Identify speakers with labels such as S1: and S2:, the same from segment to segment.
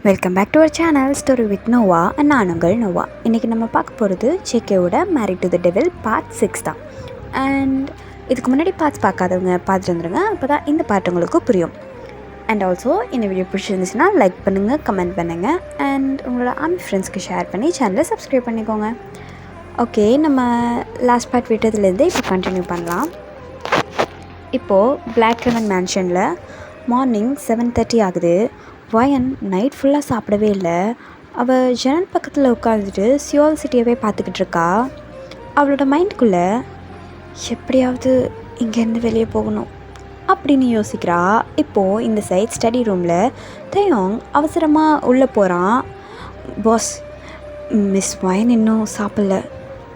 S1: Welcome back to our channel story with Nova and நானுங்கள் Nova. இன்றைக்கி நம்ம பார்க்க போகிறது ஜேகேவோட married to the devil part 6 தான். அண்ட் இதுக்கு முன்னாடி பார்ட்ஸ் பார்க்காதவங்க பார்த்துட்டு வந்துடுங்க, அப்போ தான் இந்த பார்ட் உங்களுக்கு புரியும். அண்ட் ஆல்சோ இந்த வீடியோ பிடிச்சிருந்துச்சுன்னா லைக் பண்ணுங்கள், கமெண்ட் பண்ணுங்கள், அண்ட் உங்களோட ஆர்மி ஃப்ரெண்ட்ஸ்க்கு ஷேர் பண்ணி சேனலை சப்ஸ்கிரைப் பண்ணிக்கோங்க. ஓகே, நம்ம லாஸ்ட் பார்ட் விட்டதுலேருந்து இப்போ கண்டினியூ பண்ணலாம். இப்போது பிளாக் ஹெவன் மேன்ஷனில் மார்னிங் 7:30 ஆகுது. வயன் நைட் ஃபுல்லாக சாப்பிடவே இல்லை. அவள் ஜன்னல் பக்கத்தில் உட்காந்துட்டு சியோல் சிட்டியவே பார்த்துக்கிட்டு இருக்கா. அவளோட மைண்டுக்குள்ளே எப்படியாவது இங்கேருந்து வெளியே போகணும் அப்படின்னு யோசிக்கிறா. இப்போது இந்த சைட் ஸ்டடி ரூமில் தயோங் அவசரமாக உள்ளே போகிறான். பாஸ், மிஸ் வயன் இன்னும் சாப்பிடல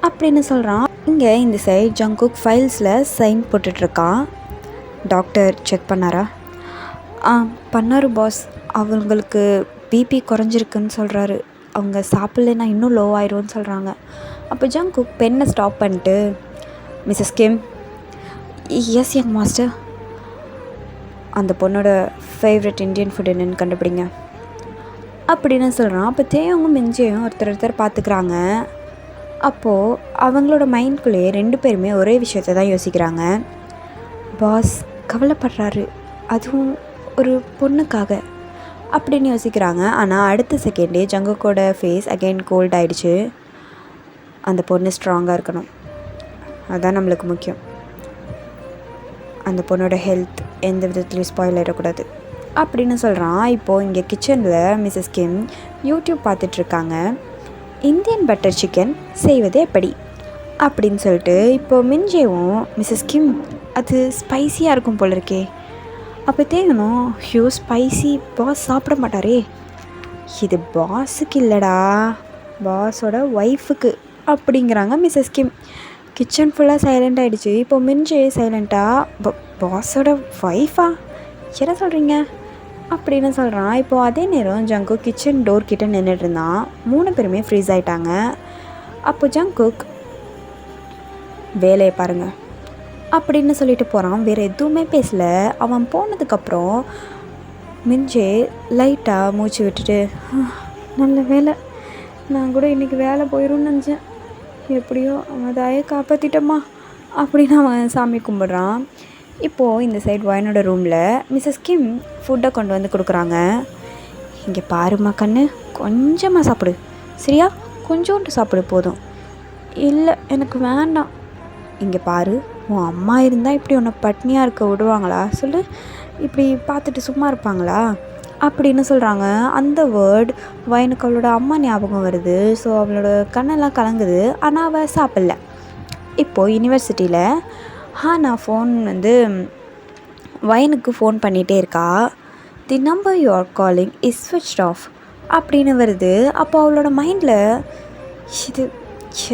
S1: அப்படின்னு சொல்கிறான். இங்கே இந்த சைட் ஜங்குக் ஃபைல்ஸில் சைன் போட்டுட்ருக்கான். டாக்டர் செக் பண்ணாரா? பண்ணாரு பாஸ். அவங்களுக்கு பிபி குறைஞ்சிருக்குன்னு சொல்கிறாரு. அவங்க சாப்பிட்லன்னா இன்னும் லோ ஆயிரும்னு சொல்கிறாங்க. அப்போ ஜங்குக் பெண்ணை ஸ்டாப் பண்ணிட்டு, Mrs Kim. Yes young master. அந்த பொண்ணோட ஃபேவரட் இந்தியன் ஃபுட் என்னென்னு கண்டுபிடிங்க அப்படின்னு சொல்கிறான். அப்போ தேவங்க மிஞ்சியும் ஒருத்தர் பார்த்துக்கிறாங்க. அப்போது அவங்களோட மைண்ட்குள்ளேயே 2 பேருமே ஒரே விஷயத்தை தான் யோசிக்கிறாங்க. பாஸ் கவலைப்படுறாரு, அதுவும் ஒரு பொண்ணுக்காக அப்படின்னு யோசிக்கிறாங்க. ஆனால் அடுத்த செகண்டே ஜங்குக்கோட ஃபேஸ் அகெயின் கோல்ட் ஆகிடுச்சு. அந்த பொண்ணு ஸ்ட்ராங்காக இருக்கணும், அதுதான் நம்மளுக்கு முக்கியம். அந்த பொண்ணோட ஹெல்த் எந்த விதத்துலையும் ஸ்பாயில் ஆகிடக்கூடாது அப்படின்னு சொல்கிறான். இப்போது இங்கே கிச்சனில் மிஸ்ஸஸ் கிம் யூடியூப் பார்த்துட்ருக்காங்க. இந்தியன் பட்டர் சிக்கன் செய்வது எப்படி அப்படின்னு சொல்லிட்டு. இப்போது மிஞ்சேவும் மிஸ்ஸஸ் கிம், அது ஸ்பைஸியாக இருக்கும் போல இருக்கே. அப்போ தேங்கணும், ஸ்பைசி பாஸ் சாப்பிட மாட்டாரே. இது பாஸுக்கு இல்லைடா, பாஸோட ஒய்ஃபுக்கு அப்படிங்கிறாங்க மிஸ்ஸஸ் கிம். கிச்சன் ஃபுல்லாக சைலண்ட் ஆகிடுச்சு. இப்போ மிஞ்சே சைலண்ட்டாக, பாஸோட ஒய்ஃபா, என்ன சொல்கிறீங்க அப்படின்னு சொல்கிறான். இப்போது அதே நேரம் ஜங்குக் கிச்சன் டோர் கிட்டே நின்றுட்டு இருந்தான். 3 பேருமே ஃப்ரீஸ் ஆகிட்டாங்க. அப்போ ஜங்குக், வேலையை பாருங்கள் அப்படின்னு சொல்லிட்டு போகிறான். வேறு எதுவுமே பேசலை. அவன் போனதுக்கப்புறம் மிஞ்சே லைட்டாக மூச்சு விட்டுட்டு, நல்ல வேலை, நான் கூட இன்றைக்கி வேலை போயிடும்னு நினச்சேன், எப்படியோ அவன் தாயை காப்பாற்றிட்டம்மா அப்படின்னு அவன் சாமி கும்பிட்றான். இப்போது இந்த சைடு வயனோட ரூமில் மிஸ்ஸஸ் கிம் ஃபுட்டை கொண்டு வந்து கொடுக்குறாங்க. இங்கே பாருமா கண்ணு, கொஞ்சமாக சாப்பிடு சரியா, கொஞ்சோண்டு சாப்பிடு போதும். இல்லை எனக்கு வேண்டாம். இங்கே பாரு, உன் அம்மா இருந்தால் இப்படி உன்னை பட்னியாக இருக்க விடுவாங்களா சொல்லு, இப்படி பார்த்துட்டு சும்மா இருப்பாங்களா அப்படின்னு சொல்கிறாங்க. அந்த வேர்ட் வயனுக்கு அவளோட அம்மா ஞாபகம் வருது. ஸோ அவளோட கண்ணெல்லாம் கலங்குது. ஆனால் அவள் சாப்பிடல. இப்போது யூனிவர்சிட்டியில் நான் ஃபோன் வந்து வயனுக்கு ஃபோன் பண்ணிகிட்டே இருக்கா. The number you are calling is switched off அப்படின்னு வருது. அப்போ அவளோட மைண்டில் இது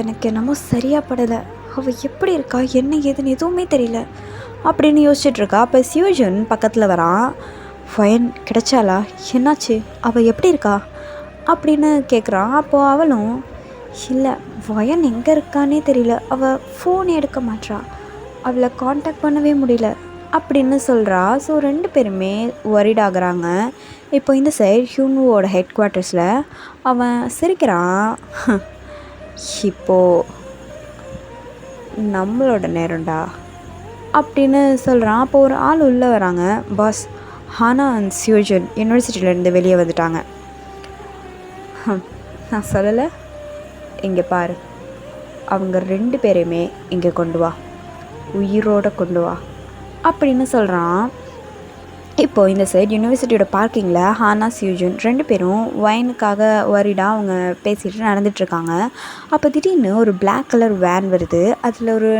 S1: எனக்கு என்னமோ சரியாக படலை, அவள் எப்படி இருக்கா, என்ன ஏதுன்னு எதுவுமே தெரியல அப்படின்னு யோசிச்சுட்ருக்கா. அப்போ சியூஜன் பக்கத்தில் வரான். வயன் கிடைச்சாலா, என்னாச்சு, அவள் எப்படி இருக்கா அப்படின்னு கேட்குறான். அப்போது அவளும், இல்லை வயன் எங்கே இருக்கானே தெரியல, அவள் ஃபோன் எடுக்க மாட்றா, அவளை காண்டாக்ட் பண்ணவே முடியல அப்படின்னு சொல்கிறா. ஸோ 2 பேருமே ஒரிட் ஆகுறாங்க. இப்போ இந்த சைடு ஹியூனுவோட ஹெட் குவார்ட்டர்ஸில் அவன் சிரிக்கிறான். இப்போது நம்மளோட நேரம்டா அப்படின்னு சொல்கிறான். அப்போ ஒரு ஆள் உள்ளே வராங்க. பாஸ், ஹானா அண்ட் சியூஜன் யூனிவர்சிட்டியிலேருந்து வெளியே வந்துட்டாங்க. நான் சொல்லலை, இங்கே பாரு, அவங்க 2 பேரையுமே இங்கே கொண்டு வா, உயிரோடு கொண்டு வா அப்படின்னு சொல்கிறான். இப்போது இந்த சைடு யூனிவர்சிட்டியோட பார்க்கிங்கில் ஹானா சியூஜன் 2 பேரும் ஒயினுக்காக வரிடாக அவங்க பேசிகிட்டு நடந்துகிட்ருக்காங்க. அப்போ திடீர்னு ஒரு பிளாக் கலர் வேன் வருது. அதில் ஒரு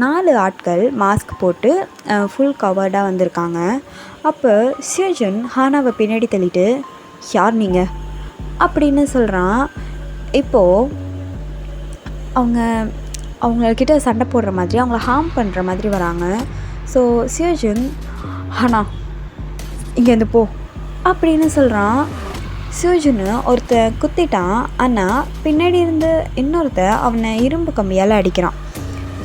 S1: 4 ஆட்கள் மாஸ்க் போட்டு ஃபுல் கவர்டாக வந்திருக்காங்க. அப்போ சியூஜன் ஹானாவை பின்னாடி தள்ளிட்டு, யார் நீங்கள் அப்படின்னு சொல்கிறான். இப்போது அவங்கக்கிட்ட சண்டை போடுற மாதிரி, அவங்கள ஹார்ம் பண்ணுற மாதிரி வராங்க. ஸோ சியூஜன், ஹானா இங்கேருந்து போ அப்படின்னு சொல்கிறான். சியூஜுன்னு ஒருத்தன் குத்திட்டான். ஆனால் பின்னாடி இருந்து இன்னொருத்தன் அவனை இரும்பு கம்பியால் அடிக்கிறான்.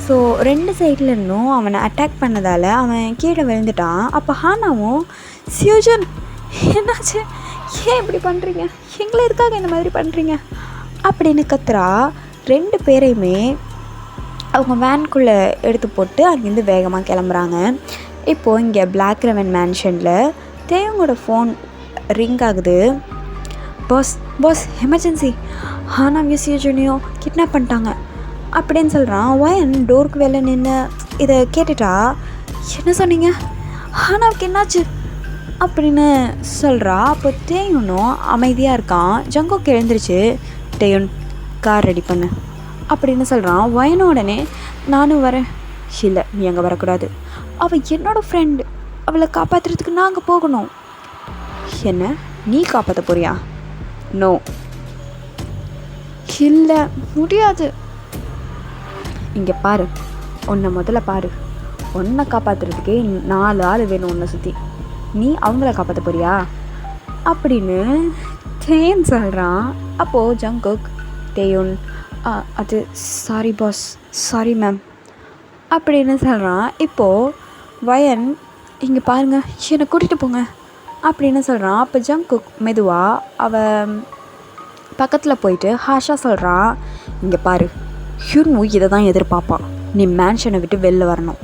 S1: ஸோ 2 சைடில் இருந்தும் அவனை அட்டாக் பண்ணதால் அவன் கீழே விழுந்துட்டான். அப்போ ஹானாவும், சியூஜன் என்னாச்சு, ஏன் இப்படி பண்ணுறீங்க, எங்களை எதுக்காக இந்த மாதிரி பண்ணுறீங்க அப்படின்னு கத்துறா. 2 பேரையுமே அவங்க வேனுக்குள்ளே எடுத்து போட்டு அங்கேருந்து வேகமாக கிளம்புறாங்க. இப்போது இங்கே பிளாக் ரெவன் மேன்ஷனில் தேவங்களோட ஃபோன் ரிங் ஆகுது. பாஸ் பாஸ் எமர்ஜென்சி, ஹானாவையும் சியோஜனையும் கிட்னாப் பண்ணிட்டாங்க அப்படின்னு சொல்கிறான். வயன் டோருக்கு வெளில நின்று இதை கேட்டுட்டா. என்ன சொன்னீங்க, ஹானாவுக்கு என்னாச்சு அப்படின்னு சொல்கிறா. அப்போ தேயுனும் அமைதியாக இருக்கான். ஜங்கோக்கு எழுந்திரிச்சு, தேயுன் கார் ரெடி பண்ணு அப்படின்னு சொல்கிறான். வயன உடனே நானும் வரேன். இல்லை, நீ அங்கே வரக்கூடாது, அவள் என்னோடய ஃப்ரெண்டு, அவளை காப்பாற்றுறதுக்கு நான் அங்கே போகணும். என்ன, நீ காப்பாற்ற போறியா? நோ, இல்லை முடியாது. இங்கே பாரு, உன்னை முதல்ல பாரு, உன்னை காப்பாற்றுறதுக்கே 4 ஆள் வேணும் உன்னை சுற்றி, நீ அவங்கள காப்பாற்ற போறியா அப்படின்னு தேன் சொல்கிறான். அப்போது ஜங்குக் தேயுன் அது சாரி பாஸ், சாரி மேம் அப்படின்னு சொல்கிறான். இப்போது வயன் இங்கே பாருங்கள், என்னை கூட்டிகிட்டு போங்க அப்படின்னு சொல்கிறான். அப்போ ஜங்குக் மெதுவாக அவன் பக்கத்தில் போயிட்டு ஹாஷா சொல்கிறான். இங்கே பாரு, ஹியூன்வு இதை தான் எதிர்பார்ப்பான், நீ மேன்ஷனை விட்டு வெளில வரணும்,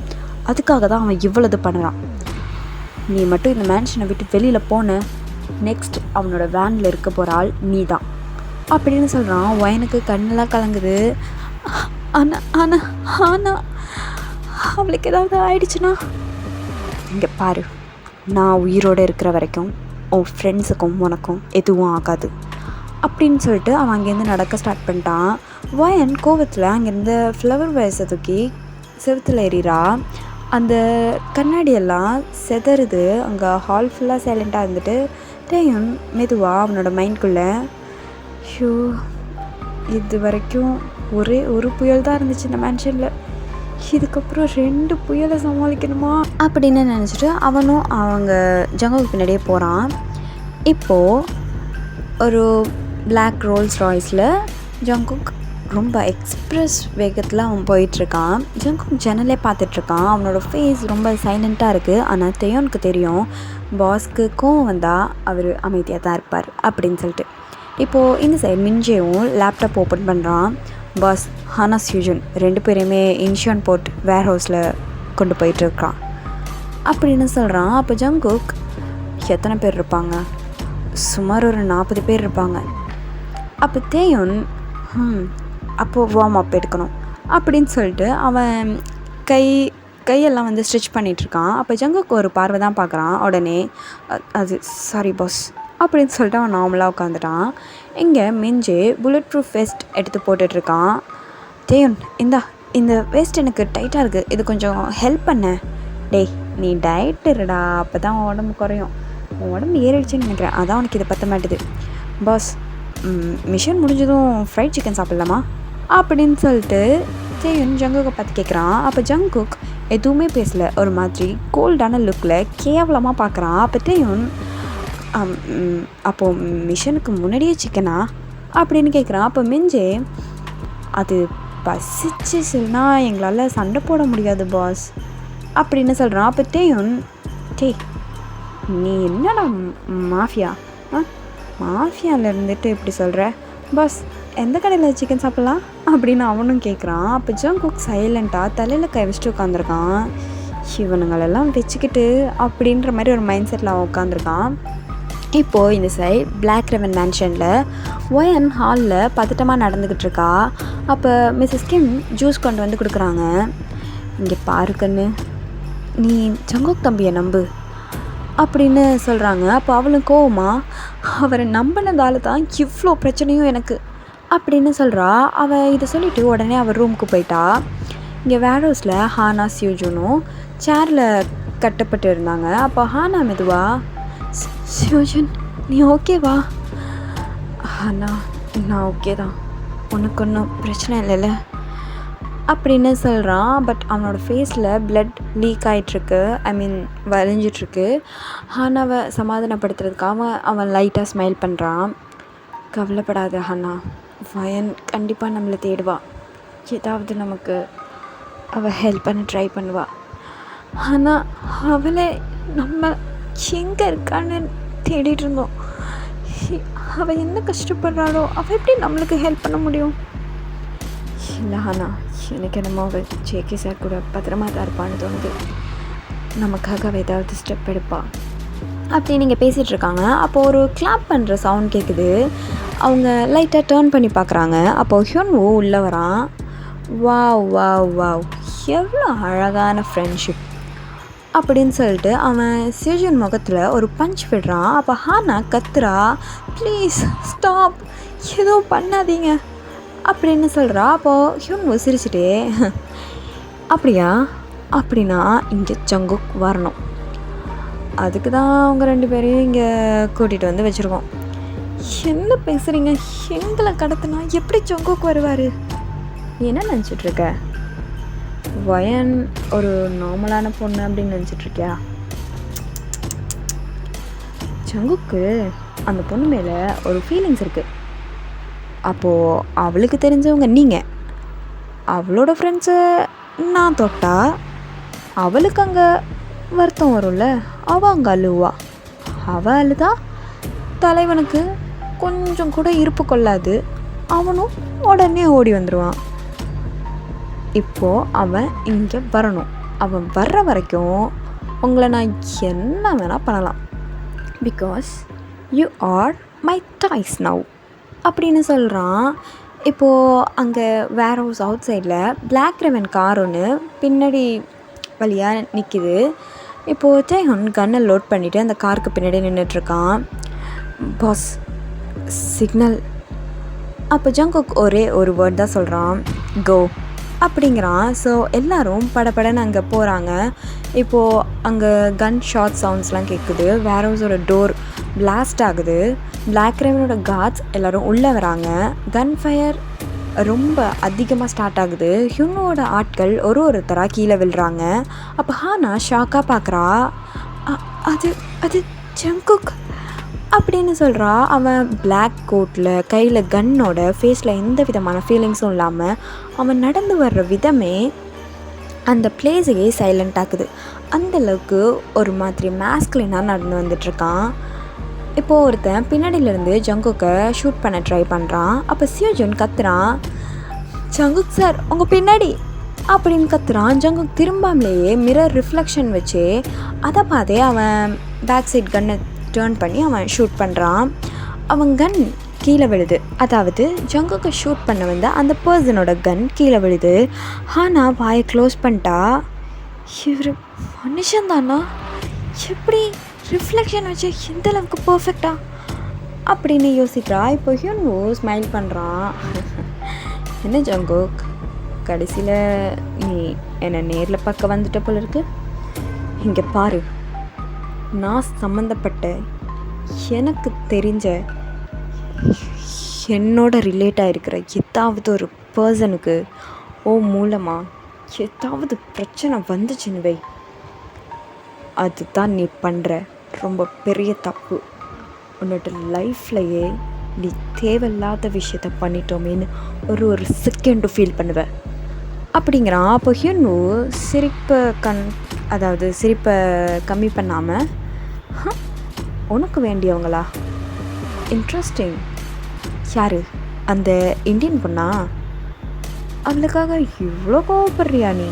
S1: அதுக்காக தான் அவன் இவ்வளவு பண்ணுறான். நீ மட்டும் இந்த மேன்ஷனை விட்டு வெளியில் போன நெக்ஸ்ட் அவனோட வேனில் இருக்க போகிற ஆள் நீ தான் அப்படின்னு சொல்கிறான். வயனுக்கு கண்ணெல்லாம் கலங்குது. ஆனால் ஆனால் ஆனால் அவளுக்கு ஏதாவது ஆயிடுச்சுன்னா? இங்கே பாரு, நான் உயிரோடு இருக்கிற வரைக்கும் உன் ஃப்ரெண்ட்ஸுக்கும் உனக்கும் எதுவும் ஆகாது அப்படின்னு சொல்லிட்டு அவன் அங்கேருந்து நடக்க ஸ்டார்ட் பண்ணிட்டான். வயன் கோவத்தில் அங்கேருந்து ஃப்ளவர் வயசை தூக்கி செவுத்தில் ஏறிறா. அந்த கண்ணாடியெல்லாம் செதறுது. அங்கே ஹால் ஃபுல்லாக சைலண்ட்டாக இருந்துட்டு தேயும் மெதுவாக அவனோட மைண்ட்குள்ளே, ஷோ இது வரைக்கும் ஒரே ஒரு புயல் தான் இருந்துச்சு இந்த மேன்ஷனில், இதுக்கப்புறம் 2 புயலை சமாளிக்கணுமா அப்படின்னு நினச்சிட்டு அவனும் அவங்க ஜங்குக்கு பின்னாடியே போகிறான். இப்போது ஒரு பிளாக் ரோல்ஸ் ராய்ஸில் ஜங்குக் ரொம்ப எக்ஸ்ப்ரெஸ் வேகத்தில் அவன் போயிட்டுருக்கான். ஜங்குக் ஜன்னலே பார்த்துட்ருக்கான். அவனோட ஃபேஸ் ரொம்ப சைலண்ட்டாக இருக்குது. ஆனால் தேயோனுக்கு தெரியும், பாஸ்க்கு கோவம் வந்தால் அவர் அமைதியாக தான் இருப்பார் அப்படின்னு சொல்லிட்டு. இப்போது இந்த சைடு மின்ஜேவும் லேப்டாப் ஓப்பன் பண்ணுறான். பாஸ், ஹானா சியூஜன் 2 பேரையுமே இன்ஷியான் போர்ட் வேர் ஹவுஸில் கொண்டு போயிட்டுருக்கான் அப்படின்னு சொல்கிறான். அப்போ ஜங்குக், எத்தனை பேர் இருப்பாங்க? சுமார் ஒரு 40 பேர் இருப்பாங்க. அப்போ தேயோன் அப்போது வார்ம் அப் எடுக்கணும் அப்படின்னு சொல்லிட்டு அவன் கையெல்லாம் வந்து ஸ்டிச் பண்ணிகிட்ருக்கான். அப்போ ஜங்குக்கு ஒரு பார்வை தான் பார்க்குறான். உடனே அது சாரி பாஸ் அப்படின்னு சொல்லிட்டு அவன் நார்மலாக உட்காந்துட்டான். இங்கே மிஞ்சே புல்லட் ப்ரூஃப் வெஸ்ட் எடுத்து போட்டுட்ருக்கான். தேயோன், இந்த வெஸ்ட் எனக்கு டைட்டாக இருக்குது, இது கொஞ்சம் ஹெல்ப் பண்ண. டேய், நீ டயட் இருடா, அப்போ தான் உன் உடம்பு குறையும், உன் உடம்பு ஏறிடுச்சுன்னு நினைக்கிறேன், அதான் உனக்கு இதை பற்ற மாட்டுது. பாஸ், மிஷன் முடிஞ்சதும் ஃப்ரைட் சிக்கன் சாப்பிட்லாமா அப்படின்னு சொல்லிட்டு தேயுன் ஜங்குக்கை பார்த்து கேட்குறான். அப்போ ஜங்குக் எதுவுமே பேசலை, ஒரு மாதிரி கோல்டான லுக்கில் கேவலமாக பார்க்குறான். அப்போ தேயுன், அப்போது மிஷனுக்கு முன்னாடியே சிக்கனா அப்படின்னு கேட்குறான். அப்போ மிஞ்சே, அது பசிச்சுன்னா எங்களால் சண்டை போட முடியாது பாஸ் அப்படின்னு சொல்கிறான். அப்போ தேயுன், நீ என்னடா மாஃபியா, மாஃபியாவில் இருந்துட்டு இப்படி சொல்கிற? பாஸ், எந்த கடையில் சிக்கன் சாப்பிட்லாம் அப்படின்னு அவனும் கேட்குறான். அப்போ ஜங்குக் சைலண்ட்டாக தலையில் கை வச்சுட்டு உட்காந்துருக்கான். இவனுங்களெல்லாம் வச்சுக்கிட்டு அப்படின்ற மாதிரி ஒரு மைண்ட் செட்டில் அவன் உட்காந்துருக்கான். இப்போது இந்த சைட் பிளாக் ரெவன் மேன்ஷனில் ஒயன் ஹாலில் பதட்டமாக நடந்துக்கிட்டு இருக்கா. அப்போ மிஸ்ஸஸ் கிம் ஜூஸ் கொண்டு வந்து கொடுக்குறாங்க. இங்கே பாருக்கன்னு, நீ ஜங்குக் தம்பியை நம்பு அப்படின்னு சொல்கிறாங்க. அப்போ அவளும் கோவமா, அவரை நம்பினதால தான் இவ்வளோ பிரச்சனையும் எனக்கு அப்படின்னு சொல்கிறா. அவள் இதை சொல்லிவிட்டு உடனே அவள் ரூமுக்கு போயிட்டா. இங்கே வேர் ஹவுஸில் ஹானா சியூஜனும் சேரில் கட்டப்பட்டு இருந்தாங்க. அப்போ ஹானா மெதுவா, சியூஜன் நீ ஓகேவா? ஹானா, நான் ஓகே தான், உனக்கு ஒன்றும் பிரச்சனை இல்லைல்ல அப்படின்னு சொல்கிறான். பட் அவனோட ஃபேஸில் பிளட் லீக் ஆகிட்டுருக்கு, வலிஞ்சிட்ருக்கு. ஹானாவை சமாதானப்படுத்துறதுக்காக அவன் லைட்டாக ஸ்மைல் பண்ணுறான். கவலைப்படாத ஹானா, வயன் கண்டிப்பாக நம்மளை தேடுவா, ஏதாவது நமக்கு அவள் ஹெல்ப் பண்ண ட்ரை பண்ணுவா. ஆனால் அவளே நம்ம எங்கே இருக்கான்னு தேடிட்டு இருந்தோம், அவள் என்ன கஷ்டப்படுறாளோ, அவள் எப்படி நம்மளுக்கு ஹெல்ப் பண்ண முடியும்? இல்லை ஹானா, எனக்கு என்னமோ அவள் ஜேகே சார் கூட பத்திரமா தான் இருப்பான்னு தோணுது. நமக்காக அவள் ஏதாவது ஸ்டெப் எடுப்பா அப்படி நீங்கள் பேசிகிட்டு இருக்காங்க. அப்போது ஒரு கிளாப் பண்ணுற சவுண்ட் கேட்குது. அவங்க லைட்டாக டேர்ன் பண்ணி பார்க்குறாங்க. அப்போது ஹியூன்வோ உள்ளே வரான். வாவ் வாவ் வாவ், எவ்வளோ அழகான ஃப்ரெண்ட்ஷிப் அப்படின்னு சொல்லிட்டு அவன் சியூஜன் முகத்தில் ஒரு பஞ்ச் விடுறான். அப்போ ஹானா கத்துறா, ப்ளீஸ் ஸ்டாப், எதுவும் பண்ணாதீங்க அப்படின்னு சொல்கிறா. அப்போது ஹியூன்வோ சிரிச்சிட்டே, அப்படியா, அப்படின்னா இங்கே ஜங்குக் வரணும், அதுக்கு தான் அவங்க 2 பேரையும் இங்கே கூட்டிகிட்டு வந்து வச்சுருக்கோம். என்ன பேசுகிறீங்க? எங்களை கடத்தினா எப்படி ஜங்குக் வருவார்? என்ன நினச்சிட்ருக்க? வயன் ஒரு நார்மலான பொண்ணு அப்படின்னு நினச்சிட்ருக்கியா? ஜங்குக்கு அந்த பொண்ணு மேலே ஒரு ஃபீலிங்ஸ் இருக்குது. அப்போது அவளுக்கு தெரிஞ்சவங்க நீங்கள், அவளோட ஃப்ரெண்ட்ஸை நான் தொட்டா அவளுக்கு அங்கே வருத்தம் வரும்ல, அவள் அங்கே அழுவா. அவள் அழுதா தலைவனுக்கு கொஞ்சம் கூட இருப்பு கொள்ளாது, அவனும் உடனே ஓடி வந்துடுவான். இப்போது அவன் இங்கே வரணும். அவன் வர்ற வரைக்கும் உங்களை நான் என்ன வேணால் பண்ணலாம், because you are my toys now அப்படின்னு சொல்கிறான். இப்போது அங்கே வேர் ஹவுஸ் அவுட் சைடில் பிளாக் ரெவன் கார் ஒன்று பின்னாடி வழியாக நிற்கிது. இப்போது ஜெய்ஹுன் கன்னை லோட் பண்ணிவிட்டு அந்த காருக்கு பின்னாடி நின்றுட்டுருக்கான். Boss, signal. அப்போ ஜங்குக் ஒரே ஒரு வேர்ட் தான் சொல்கிறான், கோ அப்படிங்கிறான். ஸோ எல்லோரும் படப்படன்னு அங்கே போகிறாங்க. இப்போது அங்கே கன் ஷாட் சவுண்ட்ஸ்லாம் கேட்குது. வேர் ஹவுஸோட டோர் பிளாஸ்ட் ஆகுது. பிளாக் ரெவனோட கார்ட்ஸ் எல்லோரும் உள்ளே வராங்க. கன் ஃபயர் ரொம்ப அதிகமாக ஸ்டார்ட் ஆகுது. ஹியூனோட ஆட்கள் ஒருத்தராக கீழே விழுறாங்க. அப்போ ஹானா ஷாக்காக பார்க்குறா. அது அது ஜங்குக் அப்படின்னு சொல்கிறா. அவன் பிளாக் கோட்டில் கையில் கன்னோட ஃபேஸில் எந்த விதமான ஃபீலிங்ஸும் இல்லாமல் அவன் நடந்து வர்ற விதமே அந்த பிளேஸையே சைலண்ட் ஆக்குது. அந்தளவுக்கு ஒரு மாதிரி மேஸ்குலினாக நடந்து வந்துட்டுருக்கான். இப்போது ஒருத்தன் பின்னாடியிலேருந்து ஜங்குக்கை ஷூட் பண்ண ட்ரை பண்ணுறான். அப்போ சியோஜுன் கத்துறான், ஜங்குக் சார் உங்கள் பின்னாடி அப்படின்னு கத்துறான். ஜங்குக் திரும்பாமலேயே மிரர் ரிஃப்ளெக்ஷன் வச்சு அதை பார்த்தே அவன் பேக் சைட் கன்னை டேர்ன் பண்ணி அவன் ஷூட் பண்ணுறான். அவன் கன் கீழே விழுது. அதாவது ஜங்குக்கை ஷூட் பண்ண வந்த அந்த பர்சனோட கன் கீழே விழுது. ஆனால் வாயை க்ளோஸ் பண்ணிட்டா. இவர் மனுஷன்தானா? எப்படி ரிஃப்ளெக்ஷன் வச்சு எந்த அளவுக்கு பர்ஃபெக்டா அப்படின்னு யோசிக்கிறா. இப்போ ஹியூன்வோ ஸ்மைல் பண்ணுறான். என்ன ஜங்குக், கடைசியில் நீ என்னை நேரில் பார்க்க வந்துட்ட போல இருக்கு. இங்கே பாரு, நான் சம்மந்தப்பட்ட எனக்கு தெரிஞ்ச என்னோட ரிலேட் ஆகிருக்கிற ஏதாவது ஒரு பர்சனுக்கு மூலமாக ஏதாவது பிரச்சனை வந்துச்சுன்னு வை, அதுதான் நீ பண்ணுற ரொம்ப பெரிய தப்பு. உன்னோட லைஃப்லையே நீ தேவையில்லாத விஷயத்த பண்ணிட்டோமேன்னு ஒரு செகண்டு ஃபீல் பண்ணுவேன் அப்படிங்கிறான். அப்போ ஹியூனு சிரிப்பை கம்மி பண்ணாமல், உனக்கு வேண்டியவங்களா? இன்ட்ரெஸ்டிங். யார்? அந்த இந்தியன் பொண்ணா? அவளுக்காக இவ்வளோ கோவப்படுறியா நீ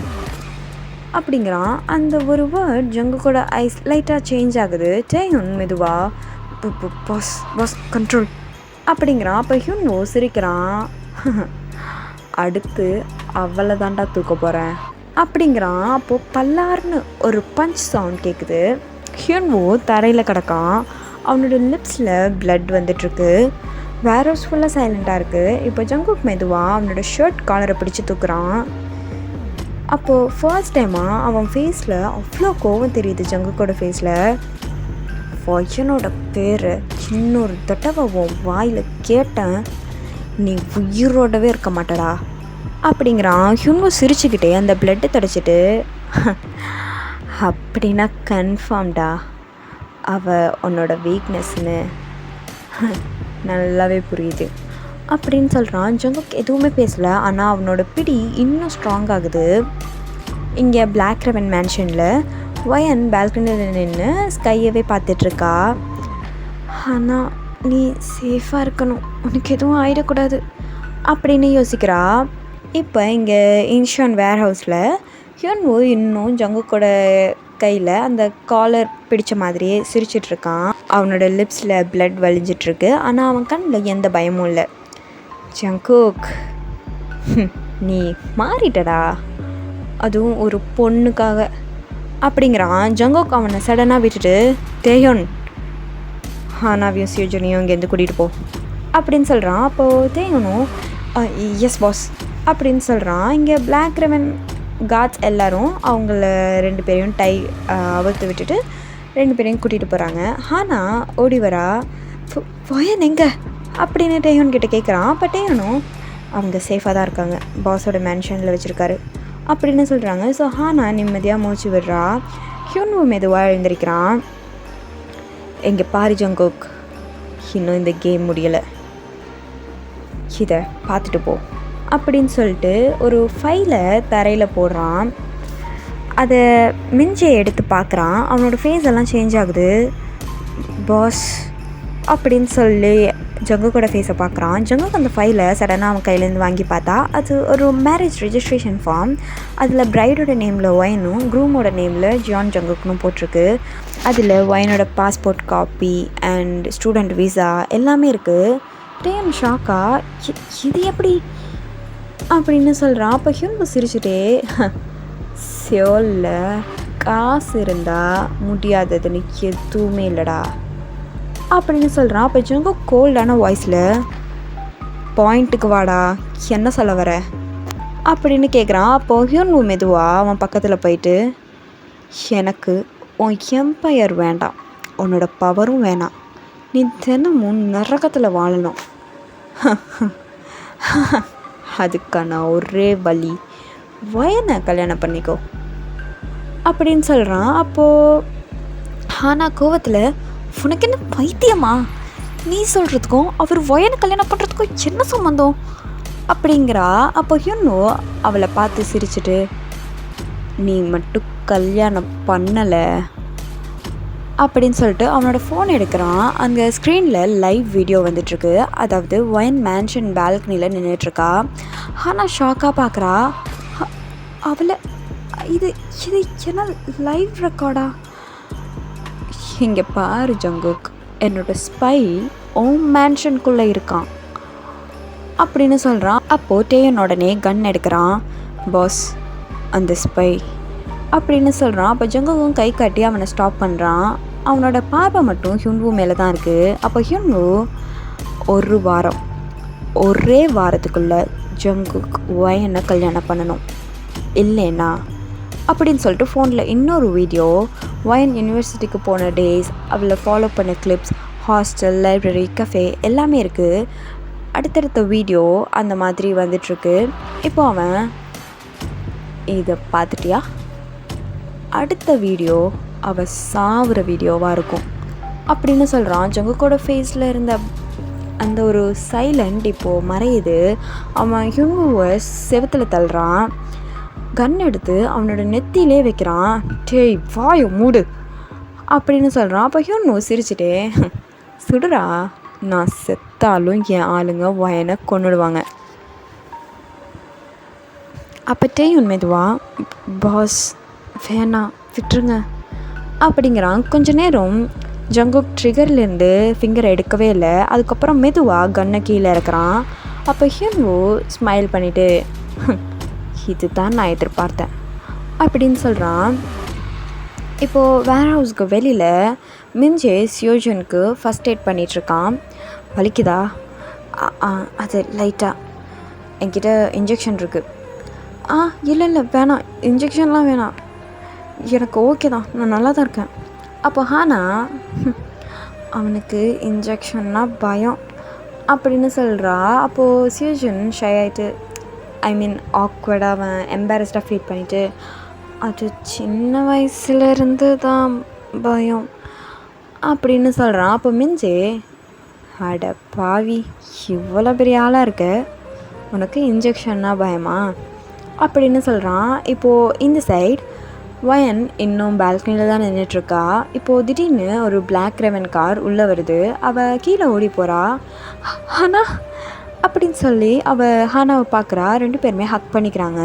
S1: அப்படிங்கிறான். அந்த ஒரு வேர்ட் ஜங்குக்கோட ஐஸ் லைட்டாக சேஞ்ச் ஆகுது. ஜெய்ஹுன் மெதுவாக பாஸ் பாஸ் கண்ட்ரோல் அப்படிங்கிறான். அப்போ ஹியூனோ சிரிக்கிறான். அடுத்து அவளை தாண்டா தூக்க போகிறேன் அப்படிங்கிறான். அப்போது பல்லார்னு ஒரு பஞ்ச் சவுண்ட் கேட்குது. ஹியூனோ தரையில் கிடக்கான். அவனோட லிப்ஸில் பிளட் வந்துட்டுருக்கு. வேர் ஹவுஸ் ஃபுல்லாக சைலண்ட்டாக இருக்குது. இப்போ ஜங்குக் மெதுவாக அவனோட ஷர்ட் காலரை பிடிச்சி தூக்குறான். அப்போது ஃபர்ஸ்ட் டைமாக அவன் ஃபேஸில் அவ்வளோ கோவம் தெரியுது. ஜங்குக்கோட ஃபேஸில் வயனோட பேரை இன்னொரு தடவை உன் வாயில் கேட்டேன், நீ உயிரோடவே இருக்க மாட்டடா அப்படிங்கிறான். ஹியூனோ சிரிச்சுக்கிட்டே அந்த பிளட்டை தொடச்சிட்டு, அப்படின்னா கன்ஃபார்ம்டா அவள் உன்னோட வீக்னஸ்ன்னு நல்லாவே புரியுது அப்படின்னு சொல்கிறான். ஜங்குக் எதுவுமே பேசலை. ஆனால் அவனோட பிடி இன்னும் ஸ்ட்ராங் ஆகுது. இங்கே பிளாக் ரெவன் மேன்ஷனில் வயன் பால்கனியில் நின்று ஸ்கையவே பார்த்துட்ருக்கா. ஆனால் நீ சேஃபாக இருக்கணும், உனக்கு எதுவும் ஆகிடக்கூடாது அப்படின்னு யோசிக்கிறா. இப்போ இங்கே இன்ஷான் வேர் ஹவுஸில் ஹியூன்வூ இன்னும் ஜங்குக்கோட கையில் அந்த காலர் பிடிச்ச மாதிரியே சிரிச்சிட்ருக்கான். அவனோட லிப்ஸில் பிளட் வலிஞ்சிட்ருக்கு. ஆனால் அவன் கண்ணில் எந்த பயமும் இல்லை. ஜங்குக், நீ மாறிட்டடா, அதுவும் ஒரு பொண்ணுக்காக அப்படிங்கிறான். ஜங்குக் அவனை சடனாக விட்டுட்டு, தேயோன் ஹானாவையும் சியோஜனையும் இங்கேருந்து கூட்டிகிட்டு போ அப்படின்னு சொல்கிறான். அப்போது தேயோனும் எஸ் பாஸ் அப்படின்னு சொல்கிறான். இங்கே பிளாக் ரெவன் கார்ட்ஸ் எல்லோரும் அவங்கள 2 பேரையும் அவுத்து விட்டுட்டு 2 பேரையும் கூட்டிகிட்டு போகிறாங்க. ஹானா ஓடி வரா. வயன் எங்கே அப்படின்னு டேயோன் கிட்டே கேட்குறான். அப்போ டேயோனும் அவங்க சேஃபாக தான் இருக்காங்க, பாஸோட மேன்ஷனில் வச்சுருக்காரு அப்படின்னு சொல்கிறாங்க. ஸோ ஹானா நிம்மதியாக மூச்சு விடுறா. ஹியூன்வூ மெதுவாக எழுந்திருக்கிறான். எங்கே பாரு ஜங்குக், இன்னும் இந்த கேம் முடியலை, இதை பார்த்துட்டு போ அப்படின்னு சொல்லிட்டு ஒரு ஃபைலை தரையில் போடுறான். அதை மிஞ்சை எடுத்து பார்க்குறான். அவனோட ஃபேஸ் எல்லாம் சேஞ்ச் ஆகுது. பாஸ் அப்படின்னு சொல்லி ஜங்குக்கோட ஃபேஸை பார்க்குறான். ஜங்குக் அந்த ஃபைலை சடனாக அவன் கையிலேருந்து வாங்கி பார்த்தா அது ஒரு மேரேஜ் ரெஜிஸ்ட்ரேஷன் ஃபார்ம். அதில் பிரைடோட நேமில் ஒயனும் க்ரூமோட நேமில் ஜியான் ஜங்குக்னும் போட்டிருக்கு. அதில் ஒயனோட passport copy and student visa எல்லாமே இருக்குது. டேம் ஷாக்கா, இது எப்படி அப்படின்னு சொல்கிறான். அப்போ ஹியூன்வூ சிரிச்சுட்டே, சியோலில் காசு இருந்தால் முடியாததுன்னு எதுவுமே இல்லைடா அப்படின்னு சொல்கிறான். அப்போ ஜங்குக் கோல்டான வாய்ஸில், பாயிண்ட்டுக்கு வாடா, என்ன சொல்ல வர அப்படின்னு கேட்குறான். அப்போது ஹியூன்வூ மெதுவாக அவன் பக்கத்தில் போயிட்டு, எனக்கு உன் எம்பையர் வேண்டாம், உன்னோட பவரும் வேணாம், நீ தினமும் நரகத்தில் வாழணும், அதுக்கான ஒரே வழி வயனை கல்யாணம் பண்ணிக்கோ அப்படின்னு சொல்கிறான். அப்போது ஹானா கோவத்தில், உனக்கு என்ன பைத்தியமா, நீ சொல்கிறதுக்கும் அவர் வயனை கல்யாணம் பண்ணுறதுக்கும் என்ன சம்மந்தம் அப்படிங்கிறா. அப்போ ஹியூன்வூ அவளை பார்த்து சிரிச்சிட்டு, நீ மட்டும் கல்யாணம் பண்ணலை அப்படின்னு சொல்லிட்டு அவனோட ஃபோன் எடுக்கிறான். அந்த ஸ்க்ரீனில் லைவ் வீடியோ வந்துட்டுருக்கு. அதாவது ஒயன் மேன்ஷன் பால்கனியில் நின்றுட்டுருக்கா. ஆனால் ஷாக்காக பார்க்குறா. அவளை இது இது என்ன லைவ் ரெக்கார்டா? இங்கே பாரு ஜங்குக், என்னோட ஸ்பை ஓம் மேன்ஷனுக்குள்ளே இருக்கான் அப்படின்னு சொல்கிறான். அப்போது டேயன் உடனே கன் எடுக்கிறான். பாஸ், அந்த ஸ்பை அப்படின்னு சொல்கிறான். அப்போ ஜங்குக்கும் கை காட்டி அவனை ஸ்டாப் பண்ணுறான். அவனோட பார்வை மட்டும் ஹியூன்வூ மேலே தான் இருக்குது. அப்போ ஹியூன்வூ ஒரே வாரத்துக்குள்ளே ஜங்குக் ஒயனை கல்யாணம் பண்ணணும், இல்லைன்னா அப்படின்னு சொல்லிட்டு ஃபோனில் இன்னொரு வீடியோ ஒயன் யூனிவர்சிட்டிக்கு போன டேஸ், அவளை ஃபாலோ பண்ண கிளிப்ஸ், ஹாஸ்டல், லைப்ரரி, கஃபே எல்லாமே இருக்குது. அடுத்தடுத்த வீடியோ அந்த மாதிரி வந்துட்டுருக்கு. இப்போ அவன், இதை பார்த்துட்டியா, அடுத்த வீடியோ அவள் சாவுற வீடியோவாக இருக்கும் அப்படின்னு சொல்கிறான். ஜங்குக்கோட ஃபேஸில் இருந்த அந்த ஒரு சைலண்ட் இப்போது மறையுது. அவன் ஹியூன்வூவை செவத்தில் தள்ளுறான். கன் எடுத்து அவனோட நெத்தியிலே வைக்கிறான். டேய் வாயை மூடு அப்படின்னு சொல்கிறான். அப்போ ஹியூன்வூ சிரிச்சிட்டே, சுடுறா, நான் செத்தாலும் என் ஆளுங்க வயனை கொன்னுடுவாங்க. அப்போ டேயோன் மெதுவாக, பாஸ் வேணாம் விட்டுருங்க அப்படிங்கிறான். கொஞ்ச நேரம் ஜங்குக் ட்ரிகர்லேருந்து ஃபிங்கரை எடுக்கவே இல்லை. அதுக்கப்புறம் மெதுவாக கன்னை கீழே இறக்குறான். அப்போ ஹியூன்வூ ஸ்மைல் பண்ணிவிட்டு, இது தான் நான் எதிர்பார்த்தேன் அப்படின்னு சொல்கிறான். இப்போது வேர் ஹவுஸ்க்கு வெளியில் மிஞ்சே சியோஜனுக்கு ஃபஸ்ட் எய்ட் பண்ணிகிட்ருக்கான். வலிக்குதா? அது லைட்டாக, என்கிட்ட இன்ஜெக்ஷன் இருக்குது. இல்லை வேணாம், இன்ஜெக்ஷன்லாம் வேணாம், எனக்கு ஓகே தான், நான் நல்லா தான் இருக்கேன். அப்போ ஹானா, அவனுக்கு இன்ஜெக்ஷன்னா பயம் அப்படின்னு சொல்கிறா. அப்போது சியோஜன் ஷை ஆகிட்டு, ஆக்வர்டாக அவன் எம்பாரஸ்டாக ஃபீல் பண்ணிவிட்டு, அது சின்ன வயசுலேருந்து தான் பயம் அப்படின்னு சொல்கிறான். அப்போ மிஞ்சே, அட பாவி, இவ்வளோ பெரிய ஆளாக இருக்க, உனக்கு இன்ஜெக்ஷன்னா பயமா அப்படின்னு சொல்கிறான். இப்போது இந்த சைட் வயன் இன்னும் பால்கனியில் தான் நின்றுட்டுருக்கா. இப்போது திடீர்னு ஒரு பிளாக் ரெவன் கார் உள்ளே வருது. அவள் கீழே ஓடி போகிறா. ஹானா அப்படின்னு சொல்லி அவள் ஹானாவை பார்க்குறா. 2 பேருமே ஹக் பண்ணிக்கிறாங்க.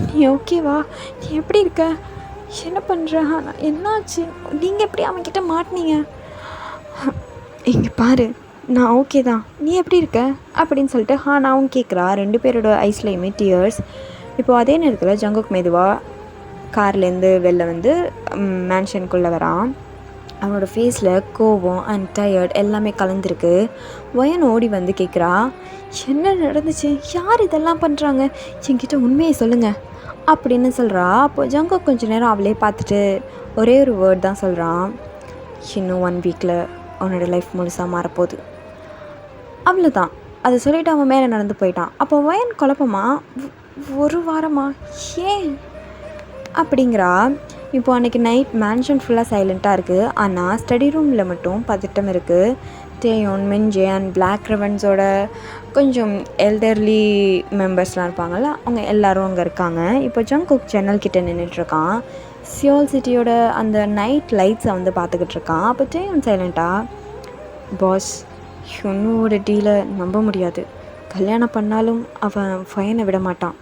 S1: நீ ஓகேவா? நீ எப்படி இருக்க? என்ன பண்ணுற ஹானா? என்னாச்சு? நீங்கள் எப்படி அவன்கிட்ட மாட்டினீங்க? இங்கே பாரு, நான் ஓகே தான். நீ எப்படி இருக்க அப்படின்னு சொல்லிட்டு ஹானாவும் கேட்குறா. 2 பேரோட ஐஸ்லேயுமே டியர்ஸ். இப்போது அதே நேரத்தில் ஜங்குக் மெதுவாக கார்லேருந்து வெளில வந்து மேன்ஷனுக்குள்ளே வரான். அவனோட ஃபேஸில் கோவம் அண்ட் டயர்ட் எல்லாமே கலந்துருக்கு. வயன் ஓடி வந்து கேட்குறா, என்ன நடந்துச்சு? யார் இதெல்லாம் பண்ணுறாங்க? என்கிட்ட உண்மையை சொல்லுங்கள் அப்படின்னு சொல்கிறா. அப்போ ஜங்குக் கொஞ்சம் நேரம் அவளே பார்த்துட்டு ஒரே ஒரு வேர்ட் தான் சொல்கிறான், இன்னும் 1 வீக்கில் அவனோட லைஃப் முழுசாக மாறப்போகுது. அவ்வளோதான். அதை சொல்லிவிட்டு அவன் மேலே நடந்து போயிட்டான். அப்போ வயன் குழப்பமா, 1 வாரமா? ஏன் அப்படிங்கிறா. இப்போ அன்றைக்கி நைட் மேன்ஷன் ஃபுல்லாக சைலண்ட்டாக இருக்குது. ஆனால் ஸ்டடி ரூமில் மட்டும் பதட்டம் இருக்குது. டேயோன், மின்ஜே அண்ட் பிளாக் ரெவன்ஸோட கொஞ்சம் எல்டர்லி மெம்பர்ஸ்லாம் இருப்பாங்கள்ல, அவங்க எல்லோரும் அங்கே இருக்காங்க. இப்போ ஜங்குக் ஜன்னல் கிட்டே நின்றுட்டுருக்கான். சியோல் சிட்டியோட அந்த நைட் லைட்ஸை வந்து பார்த்துக்கிட்டு இருக்கான். அப்போ டேயோன் சைலண்ட்டாக, பாஸ், ஹுன்னோட டீலை நம்ப முடியாது. கல்யாணம் பண்ணாலும் அவன் ஃபயனை விட மாட்டான்.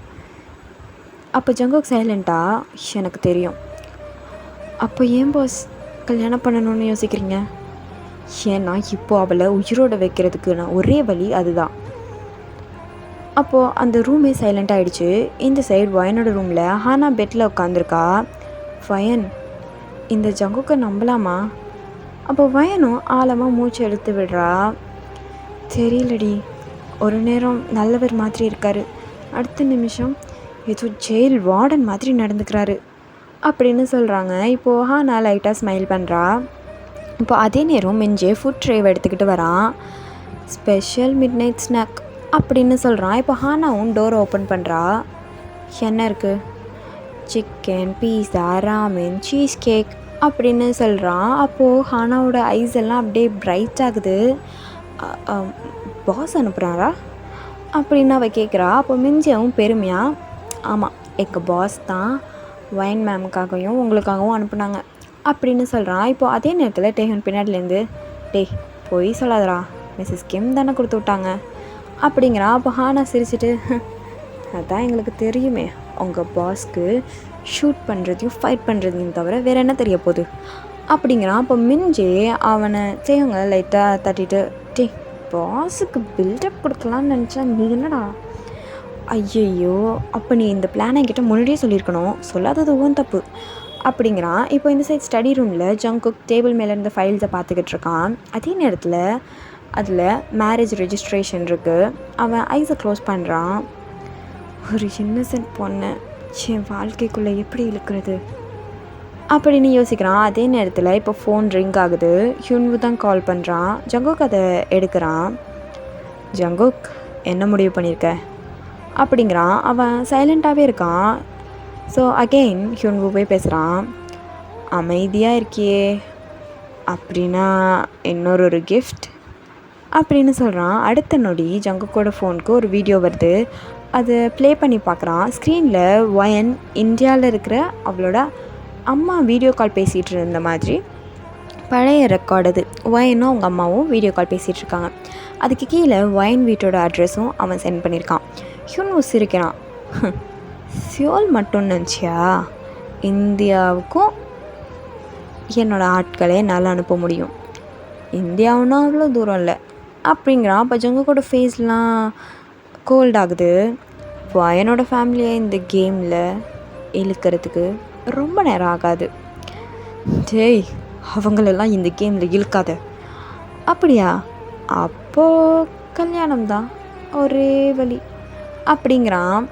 S1: அப்போ ஜங்குக் சைலண்ட்டாக, எனக்கு தெரியும். அப்போ ஏன் பாஸ் கல்யாணம் பண்ணணும்னு யோசிக்கிறீங்க? ஏன்னா இப்போது அவளை உயிரோடு வைக்கிறதுக்கு நான் ஒரே வழி அதுதான். அப்போது அந்த ரூமே சைலண்ட் ஆகிடுச்சு. இந்த சைடு வயனோட ரூமில் ஹானா பெட்டில் உட்காந்துருக்கா. வயன், இந்த ஜங்குக்கை நம்பலாமா? அப்போ வயனும் ஆழமாக மூச்சு எடுத்து விடுறா. தெரியலடி, ஒரு நேரம் நல்லவர் மாதிரி இருக்கார், அடுத்த நிமிஷம் ஏதோ ஜெயில் வார்டன் மாதிரி நடந்துக்கிறாரு அப்படின்னு சொல்கிறாங்க. இப்போது ஹானா லைட்டாக ஸ்மைல் பண்ணுறா. இப்போ அதே நேரம் மின்ஜே ஃபுட் ட்ரேவ் எடுத்துக்கிட்டு வரான். ஸ்பெஷல் மிட் நைட் ஸ்நாக் அப்படின்னு சொல்கிறான். இப்போ ஹானாவும் டோர் ஓப்பன் பண்ணுறா. என்ன இருக்குது? சிக்கன், பீஸா, ராமென், சீஸ் கேக் அப்படின்னு சொல்கிறான். அப்போது ஹானாவோட ஐஸ் எல்லாம் அப்படியே பிரைட் ஆகுது. பாஸ் அனுப்புகிறாரா அப்படின்னு அவள் கேட்குறா. அப்போ மின்ஜேவும் பெருமையாக, ஆமாம், எங்கள் பாஸ் தான் வயன் மேமுக்காகவும் உங்களுக்காகவும் அனுப்புனாங்க அப்படின்னு சொல்கிறான். இப்போது அதே நேரத்தில் டேஹன் பின்னாடிலேருந்து, டேய் போய் சொல்லாதரா, மிஸ்ஸஸ் கிம் தானே கொடுத்து விட்டாங்க அப்படிங்கிறான். அப்போ ஹானா சிரிச்சிட்டு, அதான் எங்களுக்கு தெரியுமே, உங்கள் பாஸ்க்கு ஷூட் பண்ணுறதையும் ஃபைட் பண்ணுறதையும் தவிர வேறு என்ன தெரிய போகுது அப்படிங்கிறான். அப்போ மின்ஜே அவனை செய்வங்க லைட்டாக தட்டிட்டு, டேய் பாஸுக்கு பில்டப் கொடுக்கலான்னு நினச்சா நீ என்னடா? ஐயையோ, அப்போ நீ இந்த பிளானை என்கிட்ட முன்னாடியே சொல்லியிருக்கணும், சொல்லாதது உன் தப்பு அப்படிங்கிறான். இப்போ இந்த சைட் ஸ்டடி ரூமில் ஜங்குக் டேபிள் மேலே இருந்த ஃபைல்ஸை பார்த்துக்கிட்டு இருக்கான். அதே நேரத்தில் அதில் மேரேஜ் ரெஜிஸ்ட்ரேஷன் இருக்குது. அவன் ஐஸை க்ளோஸ் பண்ணுறான். ஒரு இன்னசென்ட் பொண்ணு என் வாழ்க்கைக்குள்ளே எப்படி இழுக்கிறது அப்படின்னு யோசிக்கிறான். அதே நேரத்தில் இப்போ ஃபோன் ரிங் ஆகுது. ஹுன்வு தான் கால் பண்ணுறான். ஜங்குக் அதை எடுக்கிறான். ஜங்குக், என்ன முடிவு பண்ணியிருக்க அப்படிங்கிறான். அவன் சைலண்ட்டாகவே இருக்கான். ஸோ அகெயின் ஹுன்வு போய் பேசுகிறான். அமைதியாக இருக்கியே, அப்படின்னா இன்னொரு கிஃப்ட் அப்படின்னு சொல்கிறான். அடுத்த நொடி ஜங்குக்கோட ஃபோனுக்கு ஒரு வீடியோ வருது. அதை ப்ளே பண்ணி பார்க்குறான். ஸ்க்ரீனில் வயன் இந்தியாவில் இருக்கிற அவளோட அம்மா வீடியோ கால் பேசிகிட்டு இருந்த மாதிரி பழைய ரெக்கார்டு. அது வயனும் அவங்க அம்மாவும் வீடியோ கால் பேசிகிட்ருக்காங்க. அதுக்கு கீழே வயன் வீட்டோட அட்ரஸும் அவன் சென்ட் பண்ணியிருக்கான். ஹுன்வு சிரிக்கிறான். சியோல் மட்டும் நினச்சியா, இந்தியாவுக்கும் என்னோடய ஆட்களே என்னால் அனுப்ப முடியும், இந்தியாவுன்னா அவ்வளோ தூரம் இல்லை அப்படிங்கிறான். அப்போ ஜங்குக்கோட ஃபேஸ்லாம் கோல்ட் ஆகுது. வயனோட ஃபேமிலியை இந்த கேமில் இழுக்கிறதுக்கு ரொம்ப நேரம் ஆகாது. டேய், அவங்களெல்லாம் இந்த கேமில் இழுக்காத. அப்படியா? அப்போது கல்யாணம் தான் ஒரே வழி அப்படிங்கிறான்.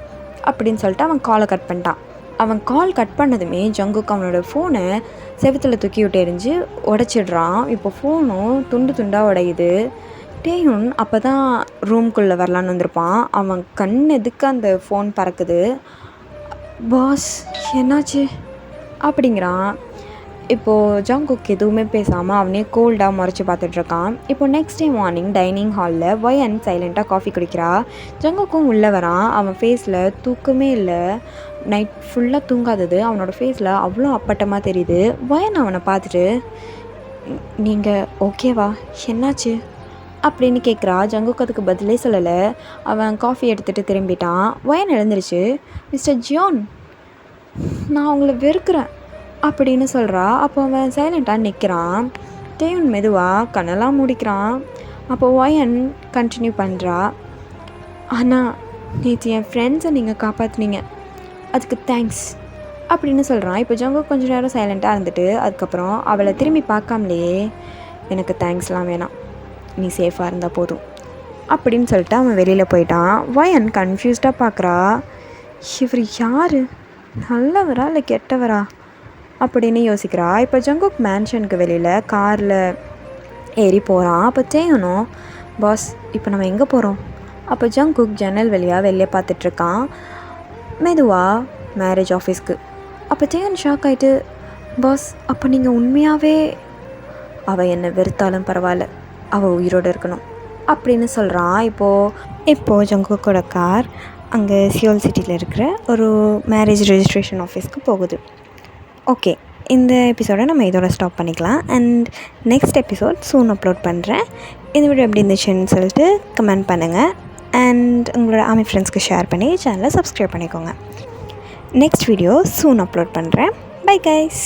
S1: அப்படின்னு சொல்லிட்டு அவன் காலை கட் பண்ணிட்டான். அவன் கால் கட் பண்ணதுமே ஜங்குக் அவனோட ஃபோனை செவத்தில் தூக்கி விட்டு எரிஞ்சு உடச்சிடுறான். இப்போ ஃபோனும் துண்டு துண்டாக உடையுது. டேயுன் அப்போ தான் ரூம்குள்ளே வரலான்னு வந்திருப்பான். அவன் கண் எதுக்கு அந்த ஃபோன் பறக்குது. பாஸ் என்னாச்சு அப்படிங்கிறான். இப்போது ஜங்குக் எதுவுமே பேசாமல் அவனே கோல்டாக முறைச்சி பார்த்துட்ருக்கான். இப்போ நெக்ஸ்ட் டே மார்னிங் டைனிங் ஹாலில் ஒயன் சைலண்ட்டாக காஃபி குடிக்கிறா. ஜங்குக்கும் உள்ளே வரான். அவன் ஃபேஸில் தூக்கமே இல்லை. நைட் ஃபுல்லாக தூங்காதது அவனோட ஃபேஸில் அவ்வளோ அப்பட்டமாக தெரியுது. ஒயன் அவனை பார்த்துட்டு, நீங்கள் ஓகேவா, என்னாச்சு அப்படின்னு கேட்குறா. ஜங்குக் அதுக்கு பதிலே சொல்லலை. அவன் காஃபி எடுத்துகிட்டு திரும்பிட்டான். ஒயன் எழுந்துருச்சு. மிஸ்டர் ஜியோன், நான் உங்களை வெறுக்கிறேன் அப்படின்னு சொல்கிறா. அப்போ அவன் சைலண்ட்டாக நிற்கிறான். டேயுன் மெதுவாக கண்ணெல்லாம் மூடிக்கிறான். அப்போ ஒயன் கண்டினியூ பண்ணுறா. ஆனால் நேற்று என் ஃப்ரெண்ட்ஸை நீங்கள் காப்பாற்றுனீங்க, அதுக்கு தேங்க்ஸ் அப்படின்னு சொல்கிறான். இப்போ ஜங்குக் கொஞ்சம் நேரம் சைலண்ட்டாக இருந்துட்டு அதுக்கப்புறம் அவளை திரும்பி பார்க்காமலேயே, எனக்கு தேங்க்ஸ்லாம் வேணாம், நீ சேஃபாக இருந்தால் போதும் அப்படின்னு சொல்லிட்டு அவன் வெளியில் போயிட்டான். ஒயன் கன்ஃபியூஸ்டாக பார்க்குறா. இவர் யார், நல்லவரா இல்லை கெட்டவரா அப்படின்னு யோசிக்கிறா. இப்போ ஜங்குக் மேன்ஷனுக்கு வெளியில் காரில் ஏறி போகிறான். அப்போ டேயுனும், பாஸ் இப்போ நம்ம எங்கே போகிறோம்? அப்போ ஜங்குக் ஜன்னல் வழியாக வெளியே பார்த்துட்ருக்கான். மெதுவாக மேரேஜ் ஆஃபீஸ்க்கு. அப்போ டேயுன் ஷாக் ஆகிட்டு, பாஸ் அப்போ நீங்கள் உண்மையாகவே, அவள் என்னை வெறுத்தாலும் பரவாயில்ல, அவள் உயிரோடு இருக்கணும் அப்படின்னு சொல்கிறான். இப்போது ஜங்குக்கோட கார் அங்கே சியோல் சிட்டியில் இருக்கிற ஒரு மேரேஜ் ரெஜிஸ்ட்ரேஷன் ஆஃபீஸ்க்கு போகுது. ஓகே, இந்த எபிசோடை நம்ம இதோட ஸ்டாப் பண்ணிக்கலாம். And next episode soon upload பண்ணுறேன். இந்த வீடியோ எப்படி இருந்துச்சுன்னு சொல்லிட்டு கமெண்ட் பண்ணுங்கள். அண்ட் உங்களோட ஆர்மி ஃப்ரெண்ட்ஸ்க்கு ஷேர் பண்ணி சேனலை சப்ஸ்கிரைப் பண்ணிக்கோங்க. நெக்ஸ்ட் வீடியோ சூன் அப்லோட் பண்ணுறேன். Bye guys.